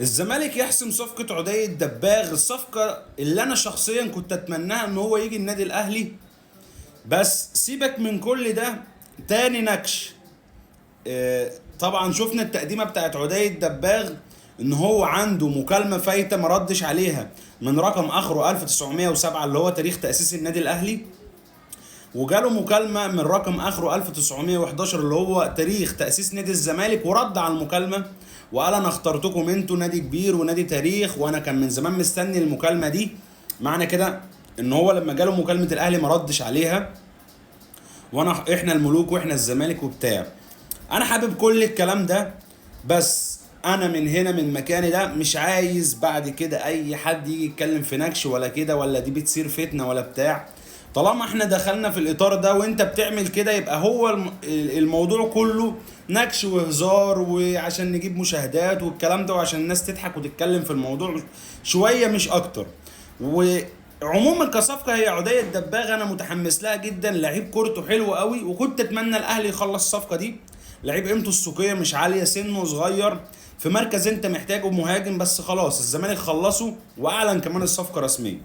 الزمالك يحسم صفقة عدي الدباغ، الصفقة اللي أنا شخصيا كنت أتمناها إن هو يجي النادي الأهلي. بس سيبك من كل ده، تاني نكش. طبعا شفنا التقديمة بتاعت عدي الدباغ، إن هو عنده مكالمة فايتة ما ردش عليها من رقم آخره 1907 اللي هو تاريخ تأسيس النادي الأهلي، وجاله مكالمة من رقم آخره 1911 اللي هو تاريخ تأسيس نادي الزمالك، ورد على المكالمة وقال أنا اخترتكم انتوا نادي كبير ونادي تاريخ، وأنا كان من زمان مستني المكالمة دي. معنى كده إن هو لما جاله مكالمة الأهلي ما ردش عليها، إحنا الملوك وإحنا الزمالك وبتاع. أنا حابب كل الكلام ده، بس أنا من هنا من مكاني ده مش عايز بعد كده أي حد يجي يتكلم في نكش ولا كده، ولا دي بتصير فتنة ولا بتاع. طالما احنا دخلنا في الاطار ده وانت بتعمل كده، يبقى هو الموضوع كله نكش وهزار وعشان نجيب مشاهدات والكلام ده، وعشان الناس تضحك وتتكلم في الموضوع شوية مش اكتر. وعموما كصفقة هي عدية الدباغ انا متحمس لها جدا، لعيب كورته حلو قوي، وكنت اتمنى الاهلي يخلص الصفقة دي. لعيب قيمته السوقية مش عالية، سنه صغير في مركز انت محتاجه مهاجم، بس خلاص الزمالك خلصه واعلن كمان الصفقة رسميا.